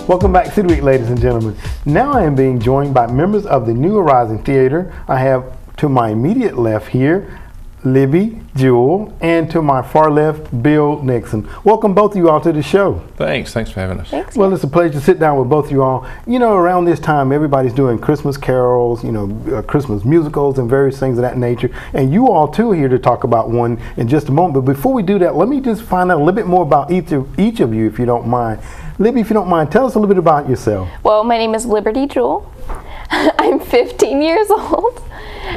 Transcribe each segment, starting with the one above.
Welcome back to the week, ladies and gentlemen. Now I am being joined by members of the New Horizon Theater. I have to my immediate left here, Libby Jewell, and to my far left, Bill Nixon. Welcome both of you all to the show. Thanks for having us. Thanks. Well, it's a pleasure to sit down with both of you all. You know, around this time, everybody's doing Christmas carols, Christmas musicals and various things of that nature. And you all too are here to talk about one in just a moment. But before we do that, let me just find out a little bit more about each of you, if you don't mind. Libby, if you don't mind, tell us a little bit about yourself. Well, my name is Liberty Jewell. I'm 15 years old.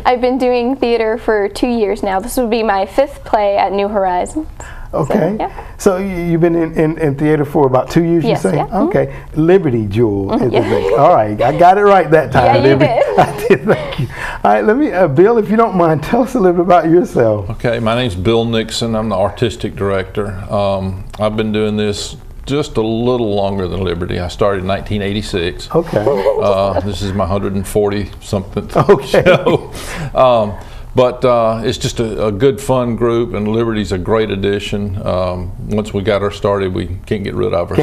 I've been doing theater for 2 years now. This would be my 5th play at New Horizons. Okay. So, yeah. So you've been in theater for about 2 years, Yes, you say? yeah. Okay. Liberty Jewell is the Yeah. thing. All right. I got it right that time, Yeah, you Libby. did. I did. Thank you. All right. Let me, Bill, if you don't mind, tell us a little bit about yourself. Okay, my name's Bill Nixon. I'm the artistic director. I've been doing this just a little longer than Liberty. I started in 1986. Okay. This is my 140-something Okay. show. But it's just a good, fun group, and Liberty's a great addition. Once we got her started, we can't get rid of her.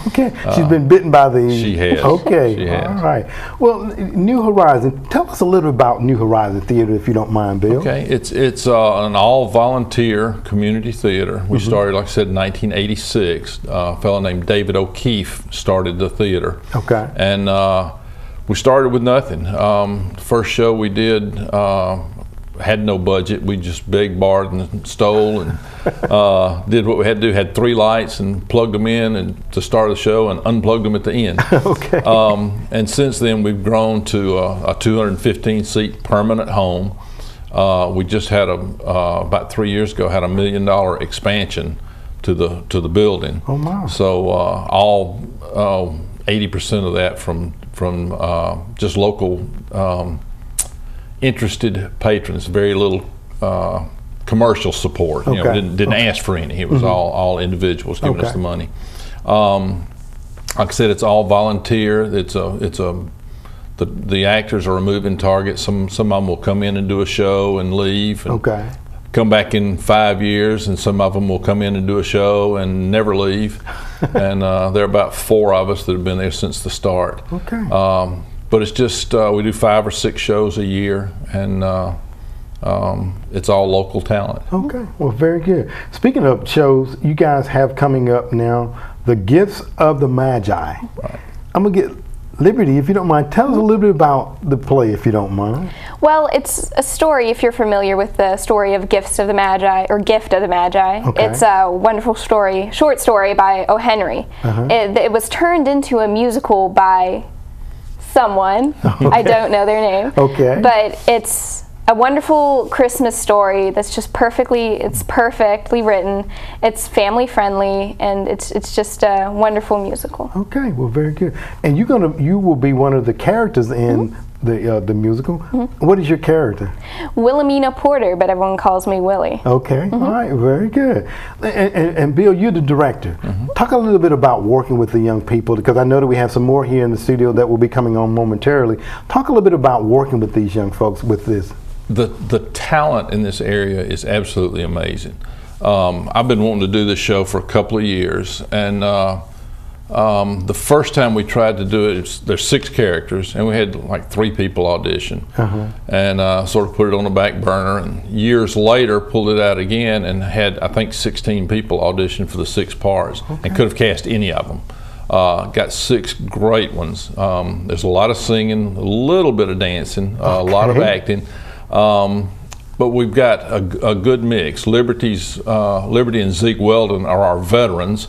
Okay. She's been bitten by the... She has. Okay. She has. All right. Well, New Horizon, tell us a little about New Horizon Theater, if you don't mind, Bill. Okay, it's an all-volunteer community theater. We started, like I said, in 1986. A fellow named David O'Keefe started the theater. Okay. And we started with nothing. First show we did had no budget. We just begged, borrowed, and stole, and did what we had to do. Had 3 lights and plugged them in and to start the show, and unplugged them at the end. Okay. And since then, we've grown to a 215-seat permanent home. We just had about 3 years ago had a $1 million expansion to the building. Oh my! So all 80% of that from just local interested patrons. Very little commercial support. Okay. You know, didn't ask for any. It was all individuals giving us the money. Like I said, it's all volunteer. The actors are a moving target. Some of them will come in and do a show and leave. And come back in 5 years, and some of them will come in and do a show and never leave. And there are about 4 of us that have been there since the start. Okay. But it's just we do 5 or 6 shows a year, and it's all local talent. Okay. Well, very good. Speaking of shows, you guys have coming up now, The Gifts of the Magi. Right. I'm gonna get Liberty, if you don't mind, tell us a little bit about the play, if you don't mind. Well, it's a story, if you're familiar with the story of Gifts of the Magi, or Gift of the Magi. Okay. It's a wonderful story, short story by O. Henry. It was turned into a musical by someone. I don't know their name. Okay. But it's a wonderful Christmas story that's just perfectly written. It's family friendly, and it's just a wonderful musical. Okay, well, very good. And you will be one of the characters in the musical. What is your character? Wilhelmina Porter, but everyone calls me Willie. Okay, all right, very good. And Bill, you're the director. Talk a little bit about working with the young people, because I know that we have some more here in the studio that will be coming on momentarily. Talk a little bit about working with these young folks with this. The talent in this area is absolutely amazing. I've been wanting to do this show for a couple of years, and the first time we tried to do it, there's 6 characters, and we had like 3 people audition, and sort of put it on the back burner, and years later pulled it out again and had, I think, 16 people audition for the 6 parts, and could have cast any of them. Got 6 great ones. There's a lot of singing, a little bit of dancing, a lot of acting. But we've got a good mix. Liberty and Zeke Weldon are our veterans.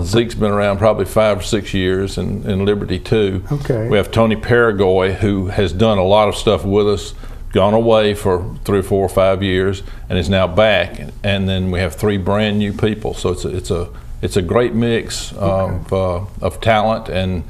Zeke's been around probably 5 or 6 years, and Liberty too. Okay. We have Tony Paragoy, who has done a lot of stuff with us, gone away for 3 or 4 or 5 years, and is now back. And then we have 3 brand new people. So it's a great mix of talent and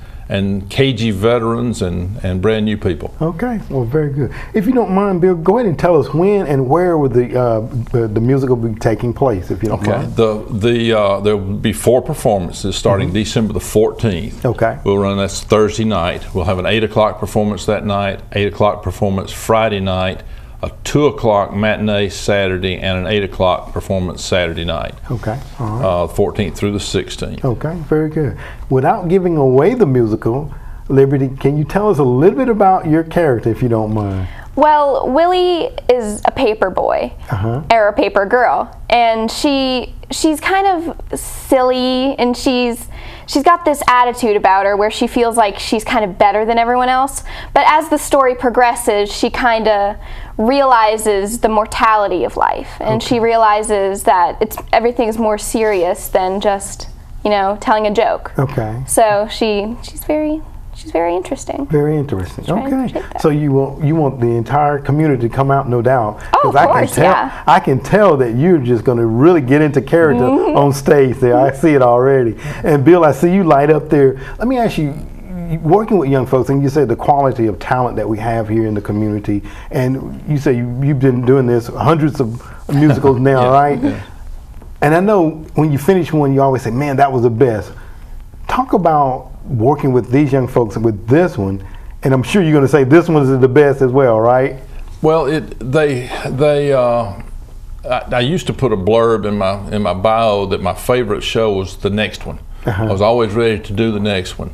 cagey veterans and brand new people. Okay, well, very good. If you don't mind, Bill, go ahead and tell us when and where would the musical be taking place, if you don't mind. There will be 4 performances starting December the 14th. Okay. We'll run, that's Thursday night. We'll have an 8 o'clock performance that night, 8 o'clock performance Friday night, a 2 o'clock matinee Saturday and an 8 o'clock performance Saturday night. Okay, all right. 14th through the 16th. Okay, very good. Without giving away the musical, Liberty, can you tell us a little bit about your character, if you don't mind? Well, Willie is a paper boy, or a paper girl, and she's kind of silly, and she's got this attitude about her where she feels like she's kind of better than everyone else. But as the story progresses, she kind of realizes the mortality of life, and she realizes that everything's more serious than just, telling a joke. Okay. So she's very interesting. Very interesting. Okay. So you want the entire community to come out, no doubt. Oh, of course, yeah. I can tell that you're just going to really get into character on stage there. I see it already. And Bill, I see you light up there. Let me ask you, working with young folks, and you said the quality of talent that we have here in the community, and you say you've been doing this hundreds of musicals now, right? Yeah. And I know when you finish one, you always say, man, that was the best. Talk about working with these young folks with this one, and I'm sure you're going to say this one is the best as well, right? Well, I used to put a blurb in my bio that my favorite show was the next one. I was always ready to do the next one.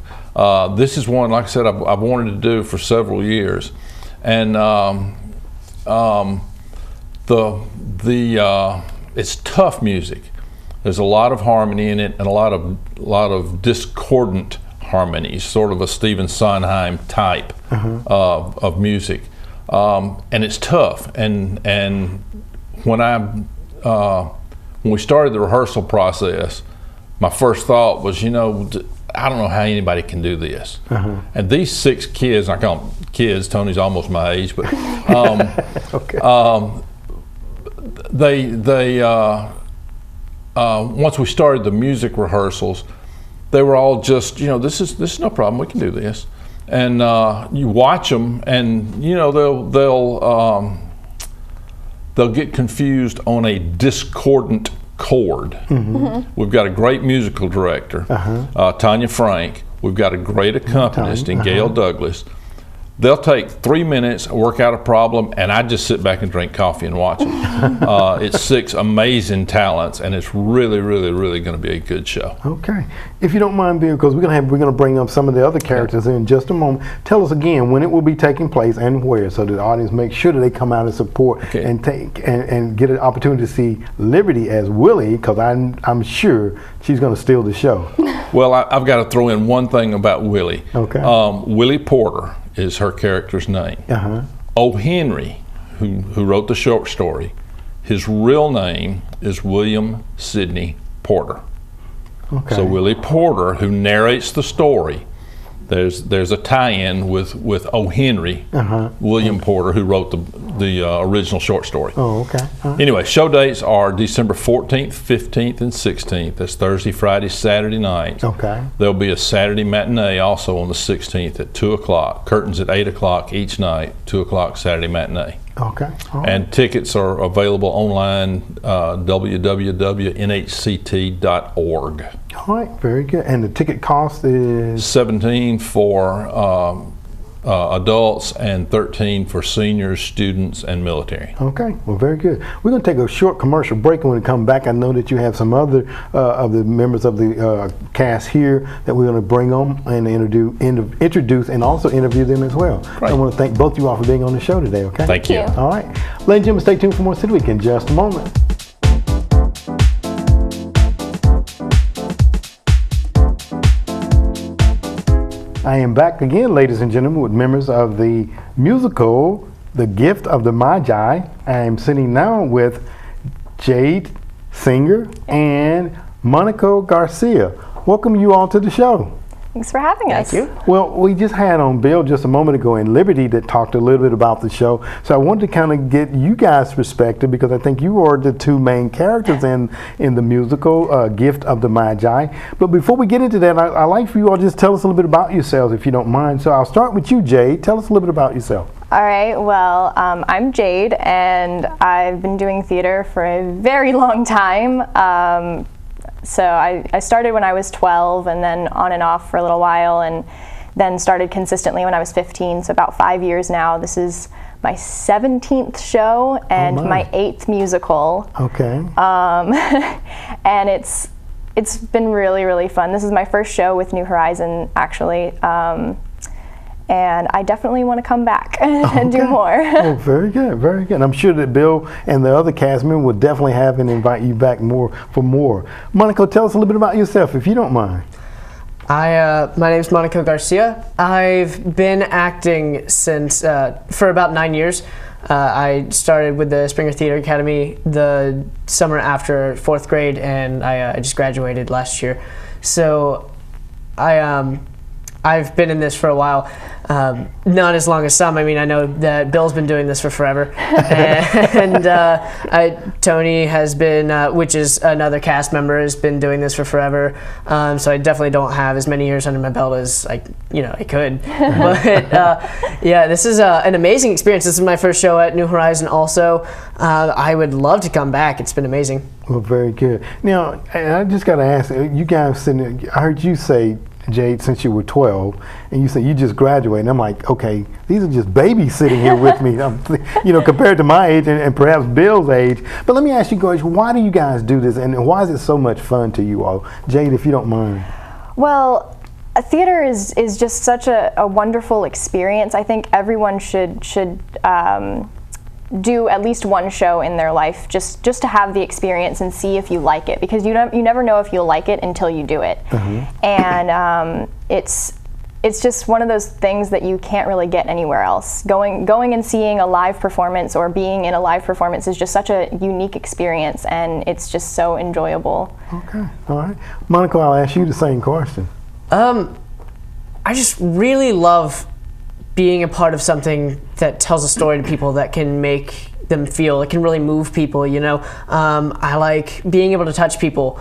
This is one, like I said, I've wanted to do for several years, and it's tough music. There's a lot of harmony in it, and a lot of discordant harmonies, sort of a Stephen Sondheim type of music, and it's tough. And when we started the rehearsal process, my first thought was, I don't know how anybody can do this. And these 6 kids, I call them kids. Tony's almost my age, but once we started the music rehearsals, they were all just, this is no problem. We can do this. And you watch them, and they'll get confused on a discordant chord. We've got a great musical director, Tanya Frank. We've got a great accompanist in Gail Douglas. They'll take 3 minutes, work out a problem, and I just sit back and drink coffee and watch them. It's 6 amazing talents, and it's really, really, really going to be a good show. Okay. If you don't mind, Bill, because we're going to bring up some of the other characters in just a moment. Tell us again when it will be taking place and where, so the audience make sure that they come out and support and get an opportunity to see Liberty as Willie, because I'm sure she's going to steal the show. Well, I've got to throw in one thing about Willie. Okay. Willie Porter is her character's name. O. Henry, who wrote the short story, his real name is William Sidney Porter. Okay. So Willie Porter, who narrates the story, there's a tie-in with O. Henry, William Porter, who wrote the original short story. Oh, okay. Anyway, show dates are December 14th, 15th, and 16th. That's Thursday, Friday, Saturday night. Okay. There'll be a Saturday matinee also on the 16th at 2 o'clock. Curtains at 8 o'clock each night, 2 o'clock Saturday matinee. Okay. All right. And tickets are available online, www.nhct.org. All right, very good. And the ticket cost is? $17 for adults and $13 for seniors, students, and military. Okay, well, very good. We're going to take a short commercial break, and when we come back, I know that you have some other of the members of the cast here that we're going to bring on and introduce and also interview them as well. Great. I want to thank both of you all for being on the show today, okay? Thank you. All right. Ladies and gentlemen, stay tuned for more City Week in just a moment. I am back again, ladies and gentlemen, with members of the musical, The Gift of the Magi. I am sitting now with Jade Singer and Monica Garcia. Welcome you all to the show. Thanks for having us. Thank you. Well, we just had on Bill just a moment ago and Liberty that talked a little bit about the show. So I wanted to kind of get you guys' perspective, because I think you are the 2 main characters in the musical, Gift of the Magi. But before we get into that, I'd like for you all just tell us a little bit about yourselves, if you don't mind. So I'll start with you, Jade. Tell us a little bit about yourself. All right, well, I'm Jade, and I've been doing theater for a very long time. So I started when I was 12, and then on and off for a little while, and then started consistently when I was 15, so about 5 years now. This is my 17th show and my 8th musical. Okay. And it's been really, really fun. This is my first show with New Horizon, actually. And I definitely want to come back and do more. Oh, very good, very good. I'm sure that Bill and the other cast members will definitely have and invite you back for more. Monaco, tell us a little bit about yourself, if you don't mind. My name's Monaco Garcia. I've been acting since for about 9 years. I started with the Springer Theater Academy the summer after 4th grade, and I just graduated last year. So I've been in this for a while, not as long as some. I mean, I know that Bill's been doing this for forever, and Tony has been, which is another cast member, has been doing this for forever. So I definitely don't have as many years under my belt as I could. But yeah, this is an amazing experience. This is my first show at New Horizon. Also, I would love to come back. It's been amazing. Well, very good. Now, I just got to ask you guys. Sitting there, I heard you say, Jade, since you were 12, and you said you just graduated, and I'm like, okay, these are just babies sitting here with me, compared to my age and perhaps Bill's age. But let me ask you guys, why do you guys do this, and why is it so much fun to you all? Jade, if you don't mind. Well, theater is just such a wonderful experience. I think everyone should do at least one show in their life just to have the experience and see if you like it, because you never know if you'll like it until you do it. And it's just one of those things that you can't really get anywhere else. Going and seeing a live performance or being in a live performance is just such a unique experience, and it's just so enjoyable. Okay, all right. Monaco, I'll ask you the same question. I just really love being a part of something that tells a story to people, that can make them feel, it can really move people, I like being able to touch people,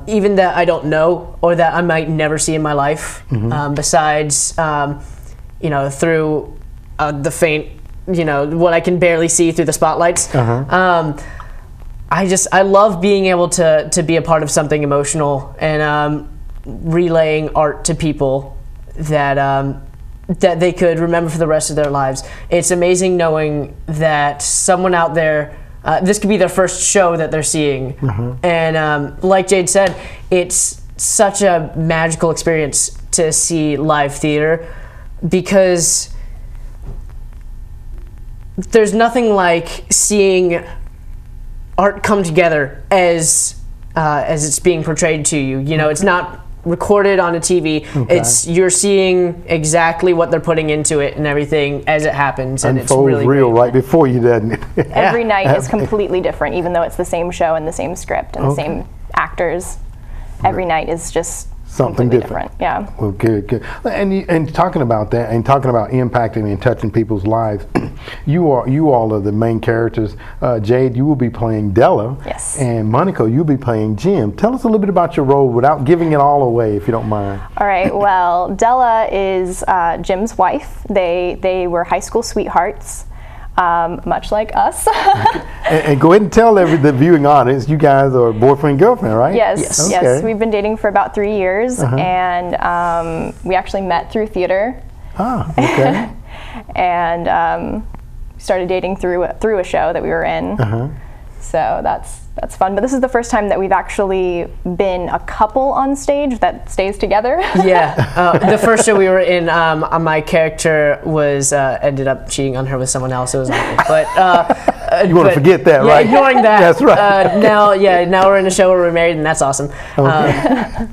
even that I don't know or that I might never see in my life, besides, through the faint, what I can barely see through the spotlights. I love being able to be a part of something emotional and relaying art to people that they could remember for the rest of their lives. It's amazing knowing that someone out there, this could be their first show that they're seeing. And like Jade said, it's such a magical experience to see live theater, because there's nothing like seeing art come together as it's being portrayed to you. It's not recorded on a TV. It's you're seeing exactly what they're putting into it and everything as it happens, and it's really real right before you, doesn't it? Every night is completely different, even though it's the same show and the same script and the same actors. Every night is just something different. Yeah. Well, good. And talking about that, and talking about impacting and touching people's lives, you all are the main characters. Jade, you will be playing Della. Yes. And Monaco, you'll be playing Jim. Tell us a little bit about your role without giving it all away, if you don't mind. All right. Well, Della is Jim's wife. They were high school sweethearts. Much like us. and go ahead and tell the viewing audience, you guys are boyfriend and girlfriend, right? Yes. Yes. We've been dating for about 3 years, and we actually met through theater. Ah, okay. And started dating through a show that we were in. So that's fun. But this is the first time that we've actually been a couple on stage that stays together. Yeah. The first show we were in, my character was ended up cheating on her with someone else. It was awful. But you want to forget that, yeah, right? Ignoring that. That's right. Now we're in a show where we're married, and that's awesome.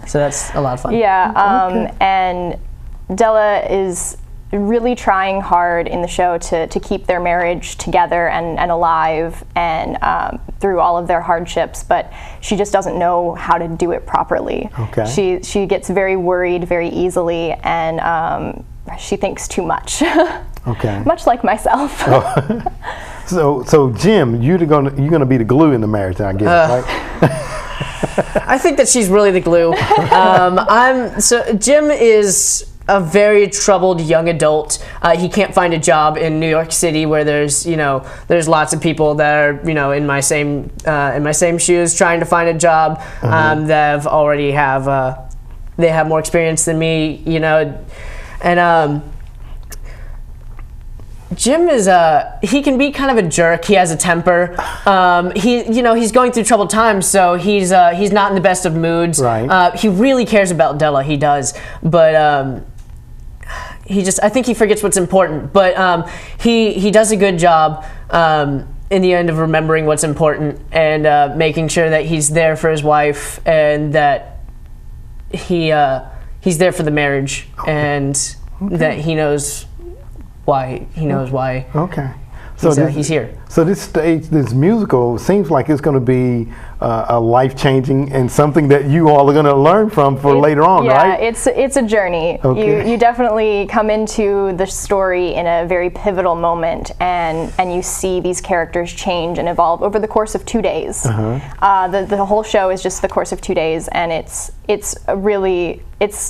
So that's a lot of fun. Yeah. And Della is really trying hard in the show to keep their marriage together and alive, and through all of their hardships, but she just doesn't know how to do it properly. Okay. She gets very worried very easily, and she thinks too much. Okay. Much like myself. So Jim, you're gonna be the glue in the marriage, I guess, right? I think that she's really the glue. Jim is a very troubled young adult. He can't find a job in New York City, where there's lots of people that are in my same shoes trying to find a job, that already have they have more experience than me, And Jim is he can be kind of a jerk. He has a temper. He's going through troubled times, so he's not in the best of moods. Right. He really cares about Della. He does, but I think he forgets what's important. But he does a good job in the end of remembering what's important and making sure that he's there for his wife and that he's there for the marriage and that he knows why. Okay. So he's here. So this musical seems like it's going to be a life-changing and something that you all are going to learn from for later on, right? Yeah, it's a journey. Okay. You definitely come into the story in a very pivotal moment, and you see these characters change and evolve over the course of 2 days. The whole show is just the course of 2 days, and it's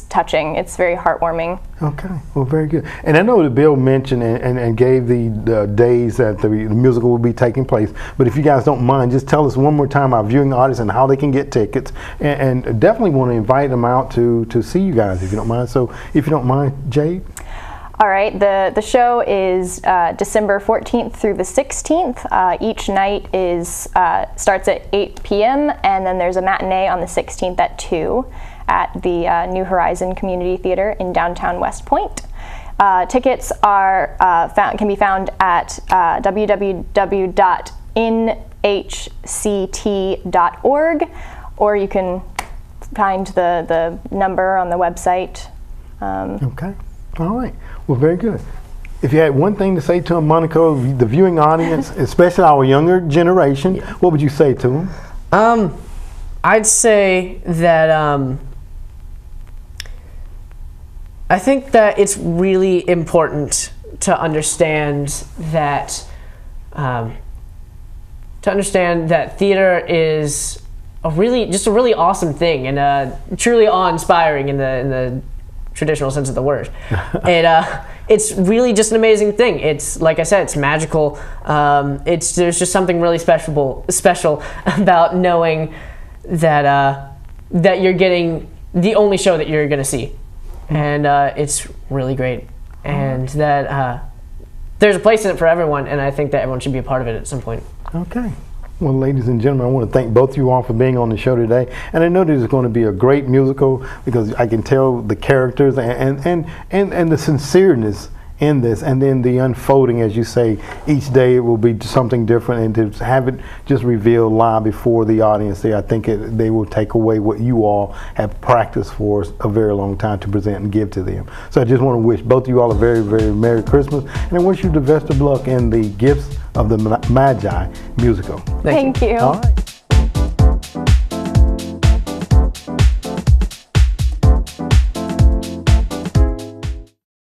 touching. It's very heartwarming. Okay, well, very good. And I know that Bill mentioned and gave the days that the musical will be taking place, but if you guys don't mind, just tell us one more time, our viewing audience, and how they can get tickets, and definitely want to invite them out to see you guys, if you don't mind. So if you don't mind, Jade? All right, the show is December 14th through the 16th. Each night starts at 8 p.m. and then there's a matinee on the 16th at 2 at the New Horizon Community Theater in downtown West Point. Tickets can be found at www.nhct.org, or you can find the number on the website. Okay. All right. Well, very good. If you had one thing to say to them, Monica, the viewing audience, especially our younger generation, what would you say to them? I'd say that I think that it's really important to understand that theater is a really awesome thing and truly awe-inspiring in the traditional sense of the word. It's really just an amazing thing. It's, like I said, it's magical. There's just something really special about knowing that you're getting the only show that you're going to see. And it's really great. And that there's a place in it for everyone, and I think that everyone should be a part of it at some point. Okay. Well, ladies and gentlemen, I want to thank both of you all for being on the show today. And I know this is going to be a great musical because I can tell the characters and the sincereness in this, and then the unfolding, as you say, each day it will be something different, and to have it just revealed live before the audience there, I think they will take away what you all have practiced for a very long time to present and give to them. So I just want to wish both of you all a very, very Merry Christmas, and I wish you the best of luck in the Gifts of the Magi musical. Thank you. All right.